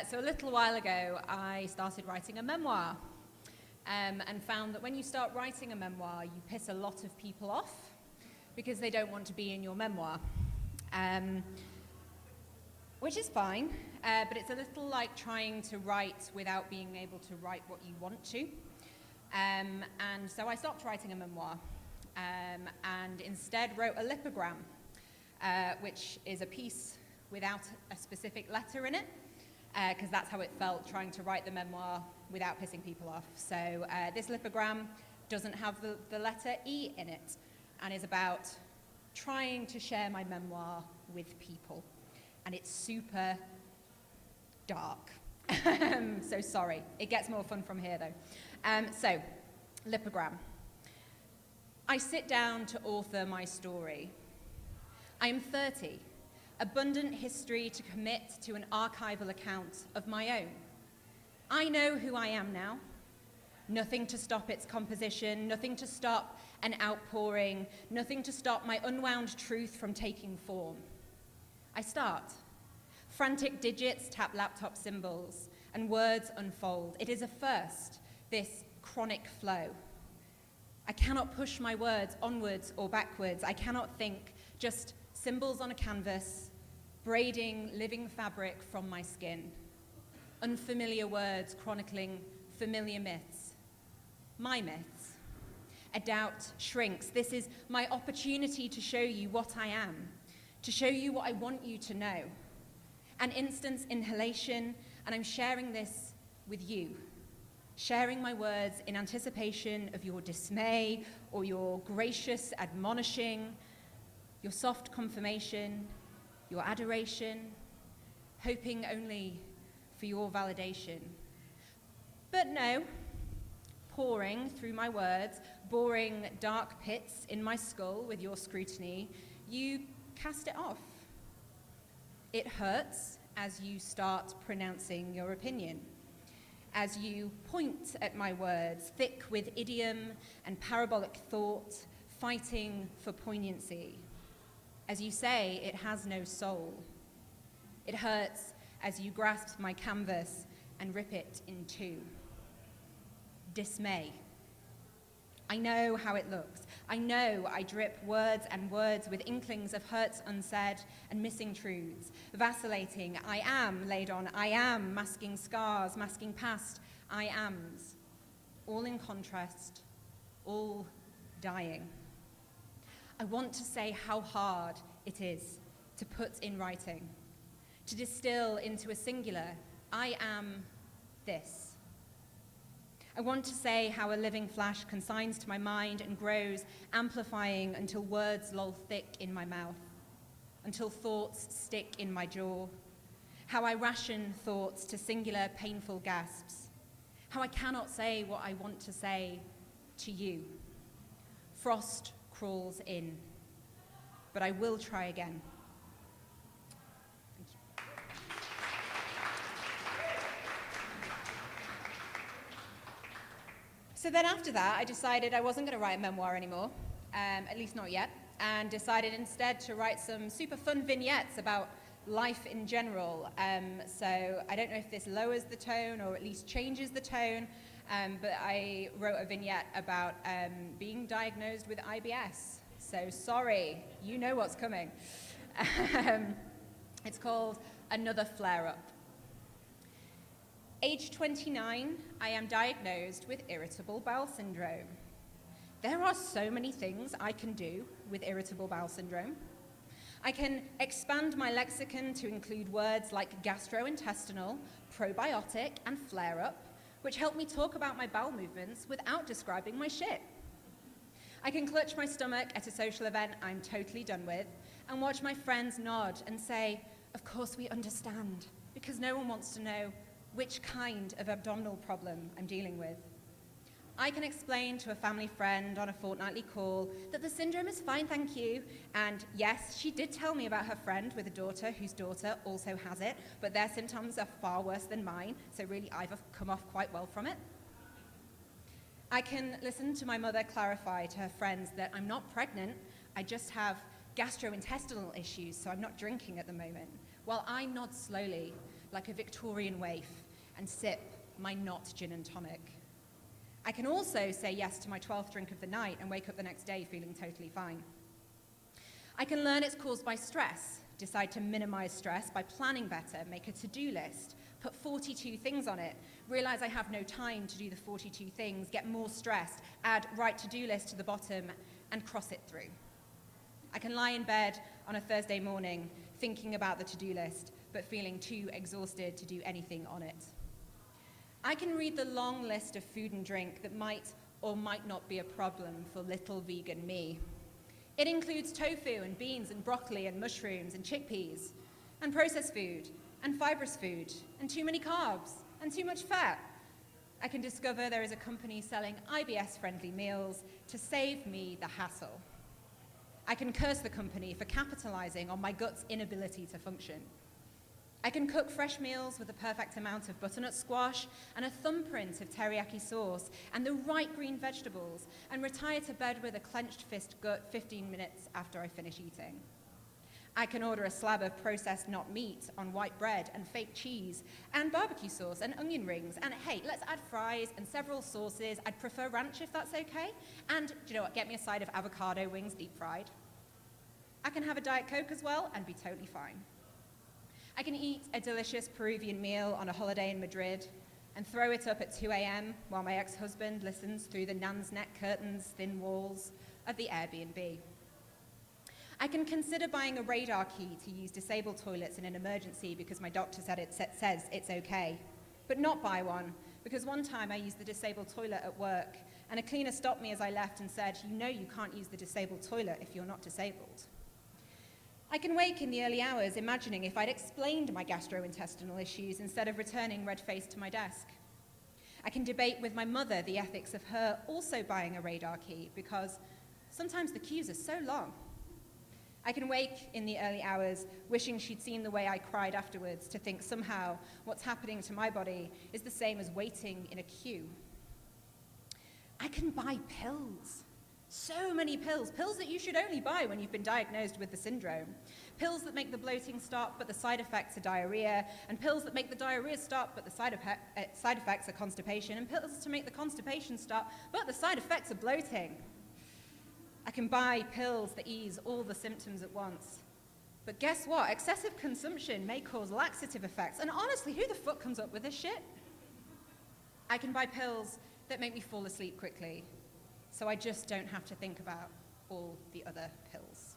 So a little while ago, I started writing a memoir and found that when you start writing a memoir, you piss a lot of people off because they don't want to be in your memoir, which is fine, but it's a little like trying to write without being able to write what you want to. And so I stopped writing a memoir and instead wrote a lipogram, which is a piece without a specific letter in it, because that's how it felt trying to write the memoir without pissing people off. So this lipogram doesn't have the letter E in it and is about trying to share my memoir with people. And it's super dark. So sorry. It gets more fun from here though. So, lipogram. I sit down to author my story. I am 30. Abundant history to commit to an archival account of my own. I know who I am now. Nothing to stop its composition, nothing to stop an outpouring, nothing to stop my unwound truth from taking form. I start. Frantic digits tap laptop symbols, and words unfold. It is a first, this chronic flow. I cannot push my words onwards or backwards. I cannot think, just symbols on a canvas, braiding living fabric from my skin. Unfamiliar words chronicling familiar myths. My myths. A doubt shrinks. This is my opportunity to show you what I am, to show you what I want you to know. An instant's inhalation, and I'm sharing this with you. Sharing my words in anticipation of your dismay or your gracious admonishing, your soft confirmation, your adoration, hoping only for your validation. But no, pouring through my words, boring dark pits in my skull with your scrutiny, you cast it off. It hurts as you start pronouncing your opinion, as you point at my words, thick with idiom and parabolic thought, fighting for poignancy. As you say, it has no soul. It hurts as you grasp my canvas and rip it in two. Dismay. I know how it looks. I know I drip words and words with inklings of hurts unsaid and missing truths. Vacillating, I am laid on, I am masking scars, masking past I ams. All in contrast, all dying. I want to say how hard it is to put in writing, to distill into a singular, I am this. I want to say how a living flash consigns to my mind and grows, amplifying until words loll thick in my mouth, until thoughts stick in my jaw, how I ration thoughts to singular painful gasps, how I cannot say what I want to say to you. Frost crawls in, but I will try again. Thank you. So then after that, I decided I wasn't going to write a memoir anymore, at least not yet, and decided instead to write some super fun vignettes about life in general. So I don't know if this lowers the tone or at least changes the tone, but I wrote a vignette about being diagnosed with IBS. So sorry, you know what's coming. It's called Another Flare-Up. Age 29, I am diagnosed with irritable bowel syndrome. There are so many things I can do with irritable bowel syndrome. I can expand my lexicon to include words like gastrointestinal, probiotic, and flare-up, which help me talk about my bowel movements without describing my shit. I can clutch my stomach at a social event I'm totally done with and watch my friends nod and say, of course we understand, because no one wants to know which kind of abdominal problem I'm dealing with. I can explain to a family friend on a fortnightly call that the syndrome is fine, thank you. And yes, she did tell me about her friend with a daughter whose daughter also has it, but their symptoms are far worse than mine, so really I've come off quite well from it. I can listen to my mother clarify to her friends that I'm not pregnant, I just have gastrointestinal issues, so I'm not drinking at the moment, while I nod slowly like a Victorian waif and sip my not gin and tonic. I can also say yes to my 12th drink of the night and wake up the next day feeling totally fine. I can learn it's caused by stress, decide to minimize stress by planning better, make a to-do list, put 42 things on it, realize I have no time to do the 42 things, get more stressed, add right to-do list to the bottom, and cross it through. I can lie in bed on a Thursday morning thinking about the to-do list, but feeling too exhausted to do anything on it. I can read the long list of food and drink that might or might not be a problem for little vegan me. It includes tofu and beans and broccoli and mushrooms and chickpeas, and processed food, and fibrous food, and too many carbs, and too much fat. I can discover there is a company selling IBS-friendly meals to save me the hassle. I can curse the company for capitalizing on my gut's inability to function. I can cook fresh meals with the perfect amount of butternut squash and a thumbprint of teriyaki sauce and the right green vegetables and retire to bed with a clenched fist gut 15 minutes after I finish eating. I can order a slab of processed not meat on white bread and fake cheese and barbecue sauce and onion rings, and hey, let's add fries and several sauces. I'd prefer ranch if that's okay. And do you know what, get me a side of avocado wings deep fried. I can have a Diet Coke as well and be totally fine. I can eat a delicious Peruvian meal on a holiday in Madrid and throw it up at 2 a.m. while my ex-husband listens through the nan's neck curtains, thin walls of the Airbnb. I can consider buying a radar key to use disabled toilets in an emergency because my doctor says it's okay, but not buy one because one time I used the disabled toilet at work and a cleaner stopped me as I left and said, "You know you can't use the disabled toilet if you're not disabled." I can wake in the early hours imagining if I'd explained my gastrointestinal issues instead of returning red-faced to my desk. I can debate with my mother the ethics of her also buying a radar key because sometimes the queues are so long. I can wake in the early hours wishing she'd seen the way I cried afterwards to think somehow what's happening to my body is the same as waiting in a queue. I can buy pills. So many pills that you should only buy when you've been diagnosed with the syndrome. Pills that make the bloating stop, but the side effects are diarrhea, and pills that make the diarrhea stop, but the side effects are constipation, and pills to make the constipation stop, but the side effects are bloating. I can buy pills that ease all the symptoms at once. But guess what? Excessive consumption may cause laxative effects, and honestly, who the fuck comes up with this shit? I can buy pills that make me fall asleep quickly, so I just don't have to think about all the other pills.